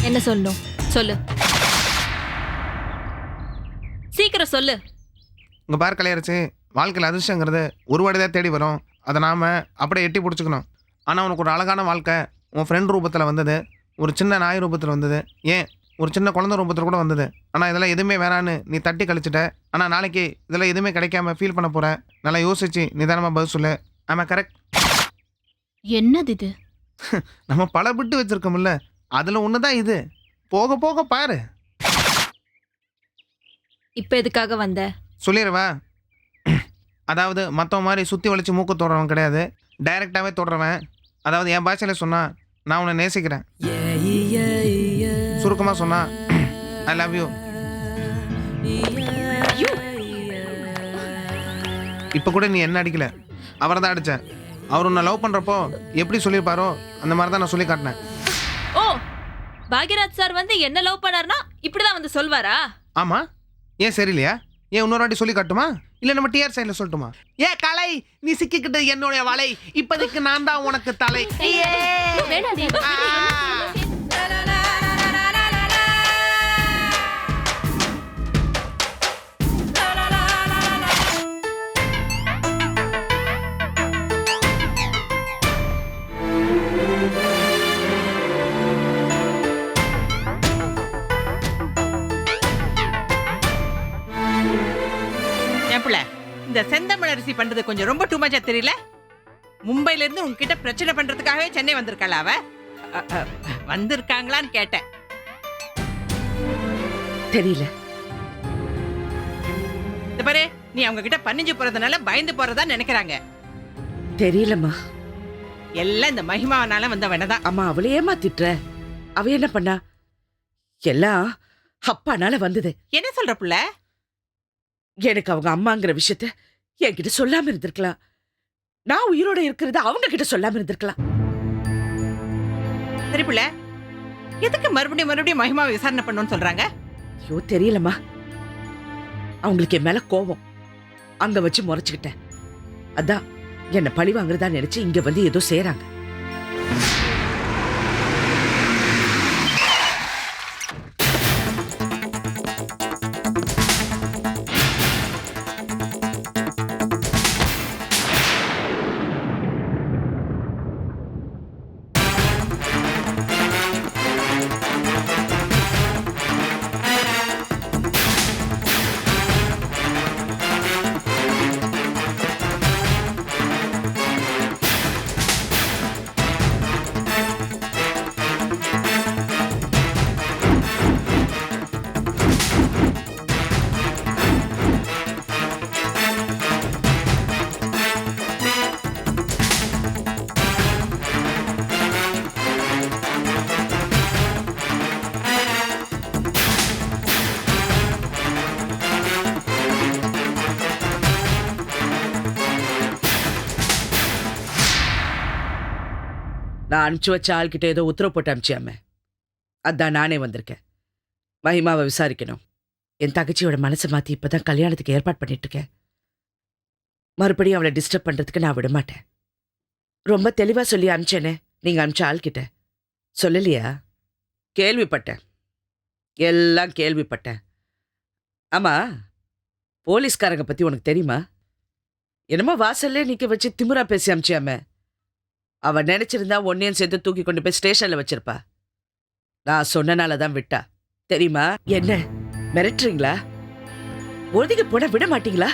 M: என்ன சொல்லணும்? சொல்லு, சீக்கிரம் சொல்லு.
O: உங்கள் பார் கலையரசி, வாழ்க்கையில் அதிர்ஷ்டங்கிறது ஒரு வாடிதான் தேடி வரும். அதை நாம் அப்படியே எட்டி பிடிச்சிக்கணும். ஆனால் உனக்கு ஒரு அழகான வாழ்க்கை உன் ஃப்ரெண்ட் ரூபத்தில் வந்தது, ஒரு சின்ன நாய் ரூபத்தில் வந்தது, ஏன் ஒரு சின்ன குழந்தை ரூபத்தில் கூட வந்தது. ஆனால் இதெல்லாம் எதுவுமே வேணான்னு நீ தட்டி கழிச்சிட்ட. ஆனால் நாளைக்கு இதெல்லாம் எதுவுமே கிடைக்காம ஃபீல் பண்ண போகிற. நல்லா யோசிச்சு நிதானமாக பதில் சொல்லு. ஆமாம், கரெக்ட்.
H: என்னது இது?
O: நம்ம பல பிட்டு வச்சுருக்கோம்ல, அதில் ஒன்று தான் இது. போக போக பாரு.
M: இப்போ எதுக்காக வந்த?
O: சொல்லிடுவா. அதாவது மற்றவன் மாதிரி சுற்றி வளைச்சி மூக்கு தொடுறவன் கிடையாது, டைரெக்டாகவே தொடுறவன். அதாவது என் பாஷையில் சொன்னால் நான் உன்னை நேசிக்கிறேன். சுருக்கமாக சொன்னா ஐ லவ் யூ. இப்போ கூட நீ என்ன அடிக்கல, அவரை தான் அடித்தேன். அவர் உன்னை லவ் பண்ணுறப்போ எப்படி சொல்லியிருப்பாரோ அந்த மாதிரி தான் நான் சொல்லி காட்டினேன்.
M: ஓ, பாக்யராஜ் சார் வந்து என்ன லவ் பண்ணார்னா இப்படிதான் வந்து சொல்வாரா?
O: ஆமாம். ஏன் சரியில்லையா? ஏன் இன்னொரு வாட்டி சொல்லி காட்டுமா, இல்லை நம்ம டிஆர் சைடில் சொல்லட்டுமா? ஏ கலை, நீ சிக்கிக்கிட்டு என்னுடைய வலை, இப்போதைக்கு நான் தான் உனக்கு தலை.
P: இந்த செந்தமிழரசி பண்றது கொஞ்சம் ரொம்ப டூ மச்சா தெரியல. மும்பைல இருந்து உங்ககிட்ட பிரச்சனை பண்றதுக்காகவே சென்னை வந்திருக்காளா அவ? வந்திருக்காங்களான்னு கேட்டேன்.
F: தெரியல.
P: இந்த பாரு, நீ அவங்க கிட்ட பணிஞ்சு போறதுனால பயந்து போறதா நினைக்கிறாங்க.
F: தெரியலம்மா.
P: எல்லாம் இந்த மகிமாவனால வந்த வேணதான்.
F: அம்மா அவளை ஏமாத்திட்டுற. அவ என்ன பண்ணா? எல்லாம் அப்பானால வந்தது.
P: என்ன சொல்ற புள்ள?
F: எனக்கு அவங்க அம்மாங்கிற விஷயத்த என்கிட்ட சொல்லாம இருந்திருக்கலாம். நான் உயிரோட இருக்கிறத அவங்க கிட்ட சொல்லாம இருந்திருக்கலாம்.
P: சரி புள்ள, எதுக்கு மறுபடியும் மகிமாவை விசாரணை பண்ணணும்னு சொல்றாங்க?
F: ஐயோ தெரியலம்மா. அவங்களுக்கு என் மேல கோபம். அங்க வச்சு முறைச்சுக்கிட்டேன். அதான் என்ன பழி வாங்குறதா நினைச்சு இங்க வந்து ஏதோ செய்றாங்க. நான் அனுப்பிச்சு வச்ச ஆள்கிட்ட ஏதோ உத்தரவு போட்டு அனுப்பிச்சியாம. அதான் நானே வந்திருக்கேன். மகிமாவை விசாரிக்கணும். என் தகச்சியோட மனசை மாற்றி இப்போதான் கல்யாணத்துக்கு ஏற்பாடு பண்ணிட்டு இருக்கேன். மறுபடியும் அவளை டிஸ்டர்ப் பண்ணுறதுக்கு நான் விட மாட்டேன். ரொம்ப தெளிவாக சொல்லி அனுப்பிச்சேனே நீங்கள் அனுப்பிச்ச ஆள்கிட்ட. சொல்லலையா? கேள்விப்பட்டேன், எல்லாம் கேள்விப்பட்டேன். ஆமாம், போலீஸ்காரங்க பற்றி உனக்கு தெரியுமா? என்னமோ வாசல்லே நிற்க வச்சு திமுறா பேசி அனுப்பிச்சியாம. அவ நினைச்சிருந்தா ஒன்னையும் சேர்த்து தூக்கி கொண்டு போய் ஸ்டேஷன்ல வச்சிருப்பா. நான் சொன்னனால தான் விட்டா. தெரியுமா? என்ன மிரட்டுறீங்களா? ஒதுக்கி போட விட மாட்டீங்களா?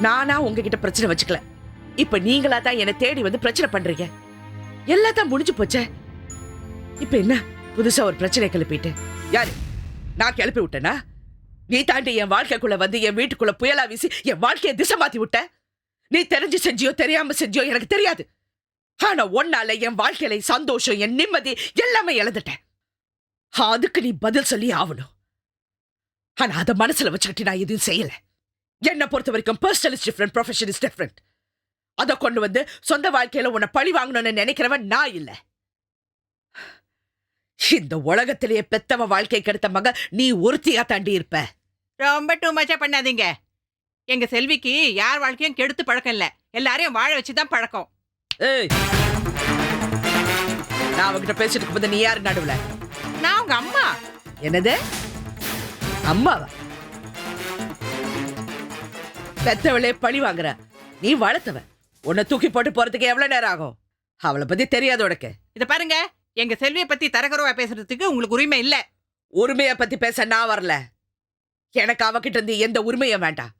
F: நானா உங்ககிட்ட பிரச்சனை வச்சுக்கல. இப்ப நீங்களா தான் என்னை தேடி வந்து பிரச்சனை பண்றீங்க. எல்லாத்தான் முடிஞ்சு போச்சே. இப்ப என்ன புதுசா ஒரு பிரச்சனை கிளப்பிட்டு? யாரு? நான் கிளப்பி விட்டேனா? நீ தாண்டி என் வாழ்க்கைக்குள்ள வந்து என் வீட்டுக்குள்ள புயலா வீசி என் வாழ்க்கையை திசை மாத்தி விட்ட. நீ தெரிஞ்சு செஞ்சியோ தெரியாம செஞ்சியோ எனக்கு தெரியாது. ஆனா ஒன்னால என் வாழ்க்கையில சந்தோஷம், என் நிம்மதி எல்லாமே இழந்துட்டேன். அதுக்கு நீ பதில் சொல்லி ஆகணும். ஆனா அதை மனசுல வச்சுக்கிட்டு நான் எதுவும் செய்யல. என்னை பொறுத்த வரைக்கும் personal is different, profession is different. அதை கொண்டு வந்து சொந்த வாழ்க்கையில உன்னை பழி வாங்கணும்னு நினைக்கிறவன் நான் இல்ல. இந்த உலகத்திலேயே பெத்தவ வாழ்க்கை கெடுத்த மக நீ ஒருத்தியா தாண்டி இருப்ப.
P: ரொம்ப டூ மச்சா பண்ணாதீங்க. எங்க செல்விக்கு யார் வாழ்க்கையும் கெடுத்து பழக்கம் இல்ல, எல்லாரையும் வாழ வச்சுதான் பழக்கம்.
F: ஏய், நான் அவகிட்ட பேசிட்டு இருக்கும்போது நீ யாரு நடுவுல?
P: நான் உங்க அம்மா.
F: என்னது அம்மாவா? பெத்தவளே பழி வாங்குற. நீ வளர்த்தவ. உன்னை தூக்கி போட்டு போறதுக்கு எவ்வளவு நேரம் ஆகும்? அவளை பத்தி தெரியாது உனக்கு.
P: இத பாருங்க, எங்க செல்வியை பத்தி தரக்குறவா பேசுறதுக்கு உங்களுக்கு உரிமை இல்ல.
F: உரிமைய பத்தி பேச நான் வரல. எனக்கு அவகிட்ட இருந்து எந்த உரிமையும் வேண்டாம்.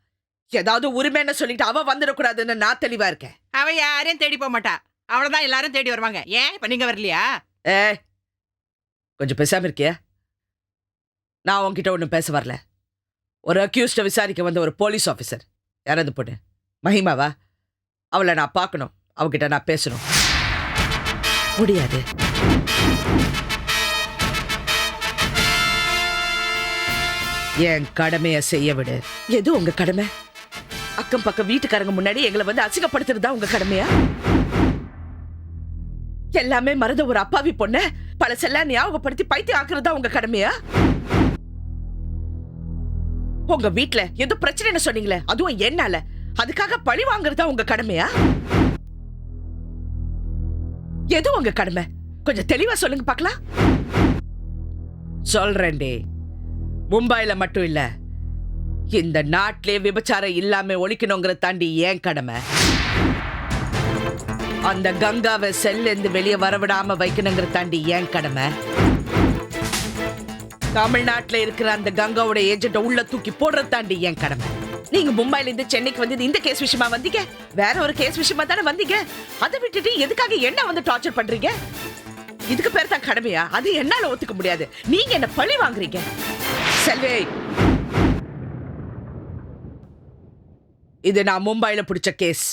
F: ஏதாவது உரிமைன்னு சொல்லிட்டு அவ வந்துடக்கூடாதுன்னு நான் தெளிவா இருக்கேன்.
P: அவ யாரையும் தேடி போக மாட்டா. அவளதான் எல்லாரும் தேடி வருவாங்க. ஏன் இப்ப நீங்க வரலையா?
F: கொஞ்சம் பேசாம இருக்கியா? நான் உன்கிட்ட ஒன்றும் பேச வரல. ஒரு அக்யூஸ்ட விசாரிக்க வந்த ஒரு போலீஸ் ஆஃபீஸர். யாராவது பொண்ணு மகிமாவா? அவளை நான் பார்க்கணும், அவகிட்ட நான் பேசணும். முடியாது. என் கடமையை செய்ய விடு. எது உங்க கடமை? அக்கம் பக்கம் வீட்டுக்காரங்க முன்னாடி எங்களை வந்து அசிங்கப்படுத்துறதா உங்க கடமையா? எல்லாமே மறந்த ஒரு அப்பாவி பொண்ண பழசெல்லாம் ஞாபகப்படுத்தி பைத்தியம் ஆக்குறதா உங்க கடமையா? உங்க வீட்டுல ஏதோ பிரச்சனைன்னு சொன்னீங்களே, அதுவும் என்னால, அதுக்காக பழி வாங்குறதா உங்க கடமையா? எது உங்க கடமை? கொஞ்சம் தெளிவா சொல்லுங்க பார்க்கலாம். சொல்றேன்டே, மும்பைல மட்டும் இல்ல, இந்த நாட்டிலே விபச்சாரம் இல்லாம ஒழிக்கணுங்கிறத தாண்டி ஏன் கடமை. அந்த கங்காவை செல்ல இருந்து வெளியே வரவிடாம வைக்கணுங்கிற தாண்டி ஏன் கடமை. தமிழ்நாட்டுல இருக்கிற அந்த கங்காவோட ஏஜென்ட் உள்ள தூக்கி போடுறத தாண்டி ஏன் கடமை. நீங்க மும்பைல இருந்து சென்னைக்கு வந்தது இந்த கேஸ் விஷயமா வந்தீங்க? வேற ஒரு கேஸ் விஷயமா தானே வந்தீங்க? அதை விட்டுட்டு எதுக்காக என்ன வந்து டார்ச்சர் பண்றீங்க? இதுக்கு பேர் தான் கடமையா? அது என்னால ஒத்துக்க முடியாது. நீங்க என்ன பழி வாங்குறீங்க. செல்வி, இது நான் மும்பைல பிடிச்ச கேஸ்.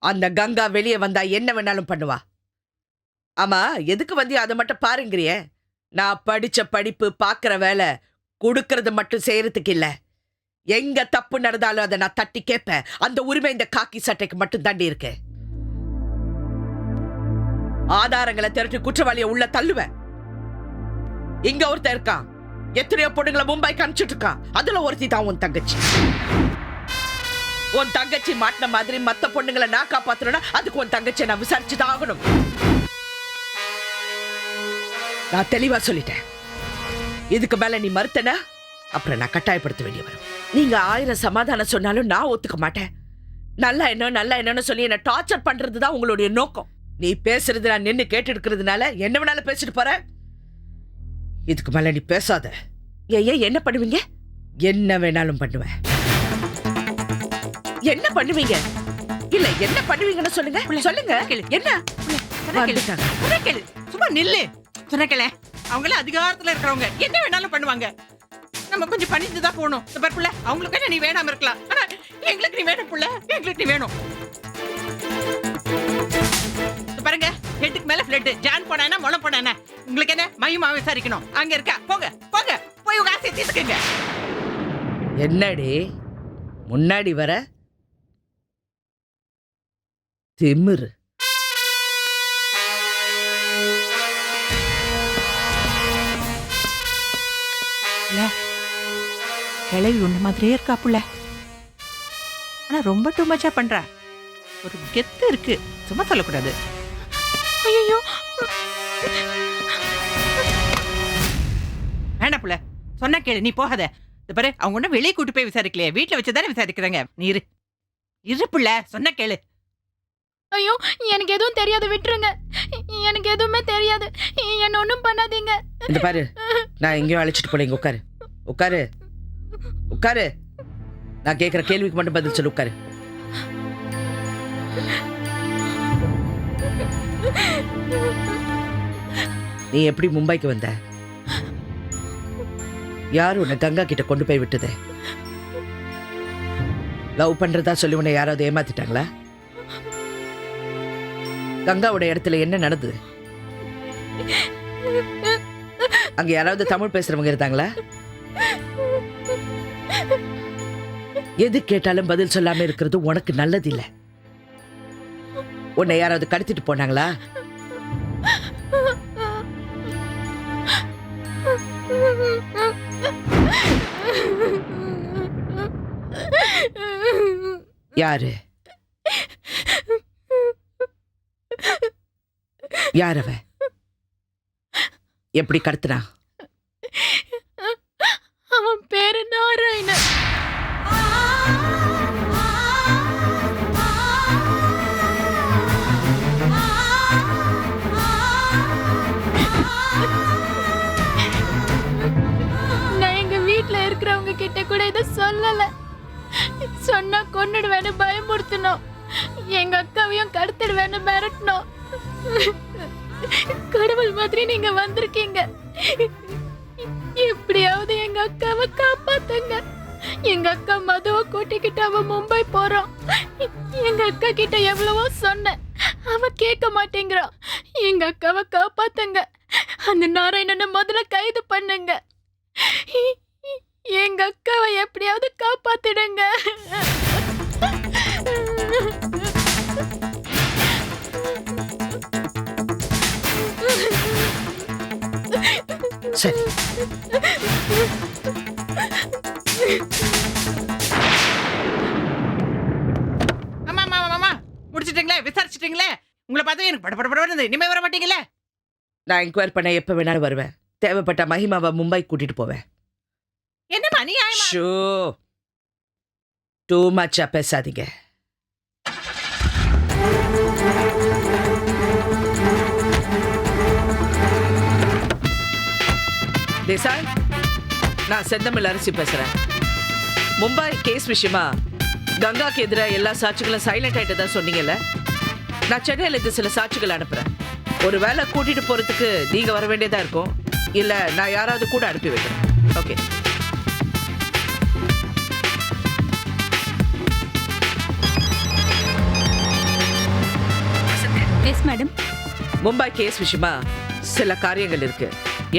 F: அந்த கங்கா வெளியே வந்தா என்ன வேணாலும் பண்ணுவா. ஆமா, எதுக்கு வந்து அதை மட்டும் பாருங்கிறியே? நான் படிச்ச படிப்பு, பாக்குற வேலை, கொடுக்கறது மட்டும் செய்யறதுக்கு இல்ல. எங்க தப்பு நடந்தாலும் அதை நான் தட்டி கேட்பேன். அந்த உரிமை இந்த காக்கி சட்டைக்கு மட்டும் தாண்டி இருக்கு. ஆதாரங்களை திரட்டி குற்றவாளியை உள்ள தள்ளுவேன். இங்க ஒருத்தர் இருக்கான், எத்தனையோ பொண்ணுங்களை மும்பைக்கு அனுப்பிச்சுட்டு இருக்கான். அதுல ஒருத்தி தான் உன் தங்கச்சி. உன் தங்கச்சி மாட்டின மாதிரி மத்த பொண்ணுங்களை நான் காப்பாத்தணும்னா அதுக்கு உன் தங்கச்சியை நான் விசாரிச்சுதான் ஆகணும். நான் தெளிவா சொல்லிட்டேன். இதுக்கு மேல நீ மறுத்தனா அப்புறம் நான் கட்டாயப்படுத்த வேண்டிய வரும். நீங்க 1000 சமாதானம் சொன்னாலும் நான் ஒத்துக்க மாட்டேன். நல்லா என்னன்னு சொல்லி என்ன டார்ச்சர் பண்றதுதான் உங்களுடைய நோக்கம். நீ பேசுறது நான் நின்னு கேட்டு இருக்கிறதுனால என்ன வேணாலும் பேசிட்டு போற. இதுக்கு மேல நீ பேசாத. ஏன் என்ன பண்ணுவீங்க? என்ன வேணாலும் பண்ணுவேன். என்ன பண்ணுவீங்க? இல்ல என்ன பண்ணுவீங்கன்னு சொல்லுங்க. சொல்லுங்க. என்ன?
P: சும்மா நில்லு. சொன்னக்கல அவங்களே அதிகாரத்துல இருக்கிறவங்க என்ன வேணாலும் பண்ணுவாங்க. நம்ம கொஞ்சம் பணிந்துதான் போகணும். இந்த பருப்புல அவங்களுக்கு நீ வேணாம இருக்கலாம். ஆனா எங்களுக்கு நீ வேணும் புள்ள. எங்களுக்கு நீ வேணும். பாருங்க, ஹெட்டுக்கு மேல பிளட். ஜான் போனானா முளம் போனானா உங்களுக்கு என்ன? மகிமா விசாரிக்கணும். அங்க இருக்கா, போங்க போங்க, போய் உங்க ஆசையை தீர்த்துக்கங்க.
F: என்னடி முன்னாடி வர திமிரு?
P: கிளவி உன்ன மாதிரியே இருக்கா புள்ள. ஆனா ரொம்ப டூ மச்சா பண்ற. ஒரு கெத்து இருக்கு, சும்மா சொல்லக்கூடாது.
E: ஐயோ,
P: வேண்டாம் புள்ள, சொன்னா கேளு. நீ போகாத. இந்த பாரு, அவங்க ஒன்னும் வெளியே கூட்டு போய் விசாரிக்கலையே, வீட்டுல வச்சுதானே விசாரிக்கிறாங்க. நீ இரு புள்ள, சொன்னா கேளு.
E: ஐயோ, எனக்கு எதுவும் தெரியாது, விட்டுருங்க. எனக்கு எதுவுமே தெரியாது, என்ன ஒண்ணும் பண்ணாதீங்க.
F: இந்த பாரு, நான் எங்கேயும் அழைச்சிட்டு போல. இங்க உட்காரு, உட்காரு, உட்காரு. நான் கேட்கிற கேள்விக்கு மட்டும் பதில் சொல்லு. உட்காரு. நீ எப்படி மும்பைக்கு வந்த? யார் உன்னை கங்கா கிட்ட கொண்டு போய் விட்டது? லவ் பண்றதா சொல்லி உன்னை யாராவது ஏமாத்திட்டாங்களா? கங்காவோட இடத்துல என்ன நடந்தது? அங்க யாராவது தமிழ் பேசுறவங்க இருந்தாங்களா? எது கேட்டாலும் பதில் சொல்லாம இருக்கிறது உனக்கு நல்லது இல்ல. உன்னை யாராவது கடத்திட்டு போனாங்களா? யாரு? யார் அவ? எப்படி கடத்துனா?
E: அவன் பேரு நாராயணன். நான் எங்க வீட்டுல இருக்கிறவங்க கிட்ட கூட இதை சொல்லல. சொன்னா கொன்னுடுவேன்னு பயமுறுத்தணும். எங்க அக்காவையும் கடத்திடுவேன்னு மிரட்டணும். கடவுள் மாதிரி நீங்க வந்திருக்கீங்க. எப்படியாவது எங்க அக்காவை காப்பாத்துங்க. எங்க அக்கா மதுவை கூட்டிக்கிட்டு அவ மும்பை போறோம். எங்க அக்கா கிட்ட எவ்வளவோ சொன்ன, அவ கேட்க மாட்டேங்கிறா. எங்க அக்காவை காப்பாத்துங்க. அந்த நாராயணனை முதல்ல கைது பண்ணுங்க. எங்க அக்காவை எப்படியாவது காப்பாத்திடுங்க.
F: சரி.
P: முடிச்சிட்டீங்களே? விசாரிச்சிட்டீங்களே? உங்களை பார்த்தா எனக்கு படபடபட இனிமே வர மாட்டீங்களே?
F: நான் என்கொயர் பண்ண எப்ப வேணாலும் வருவேன். தேவைப்பட்ட மகிமாவை மும்பை கூட்டிட்டு போவேன்.
P: என்னமா அநியாயமா?
F: ஷோ, டூ மச்சா பேசாதீங்க. தேசாய், நான் செந்தமிழ் அரசி பேசுறேன். மும்பை கேஸ் விஷயமா கங்காக்கு எதிராக எல்லா சாட்சிகளும் சைலண்ட் ஆயிட்டதா சொன்னீங்கல்ல, நான் சென்னையில இருந்து சில சாட்சிகள் அனுப்புறேன். ஒரு வேலை கூட்டிட்டு போறதுக்கு நீங்க வர வேண்டியதா இருக்கும், இல்ல நான் யாராவது கூட அனுப்பி வைக்கிறேன். Okay.
Q: Yes madam.
F: Mumbai case விஷயமா சில காரியங்கள் இருக்கு,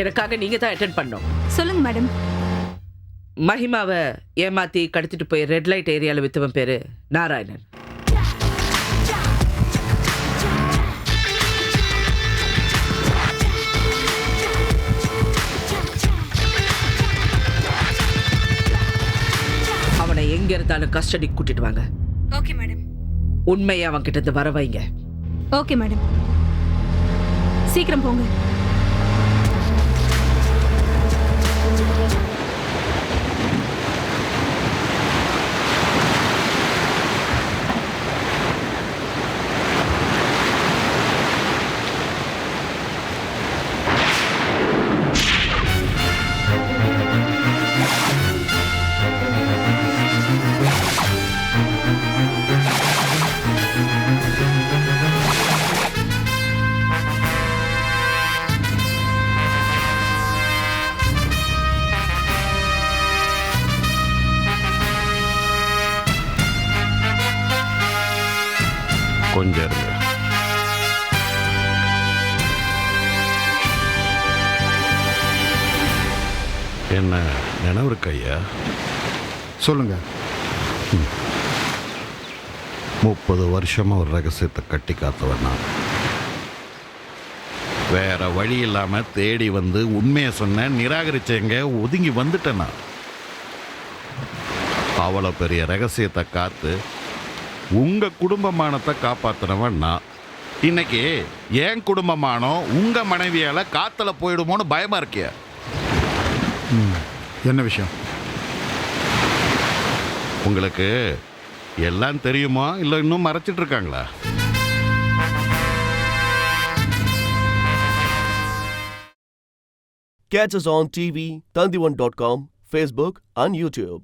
F: எனக்காக நீங்க தான் அட்டென்ட் பண்ணணும்.
Q: சொல்லுங்க மேடம்.
F: மஹிமாவை ஏமாத்தி கடத்திட்டு போய் ரெட் லைட் ஏரியால வித்தவன் பேரு நாராயணன். அவனை எங்க இருந்தாலும் கஸ்டடி கூட்டிட்டு வாங்க.
Q: Okay madam.
F: உண்மையை அவன் கிட்ட இருந்து வர வைங்க.
Q: Okay madam. சீக்கிரம் போங்க.
R: கொஞ்சம் இருங்க. என்ன நினைவு இருக்கு ஐயா?
N: சொல்லுங்க.
R: 30 வருஷமா ஒரு ரகசியத்தை கட்டி காத்தவன் நான். வேற வழி இல்லாம தேடி வந்து உண்மையை சொன்ன, நிராகரிச்சேங்க, ஒதுங்கி வந்துட்டேன் நான். அவ்வளோ பெரிய ரகசியத்தை காத்து உங்க குடும்பமானத்தை காப்பாத்தினவன் நான். இன்னைக்கு என் குடும்பமானம் உங்க மனைவியால காத்துல போயிடுமோன்னு பயமா இருக்கியா?
N: என்ன விஷயம்?
R: உங்களுக்கு எல்லாம் தெரியுமா, இல்லை இன்னும் மறைச்சிட்டு இருக்காங்களா?
A: Catch us on TV, Tandivan.com, Facebook and YouTube.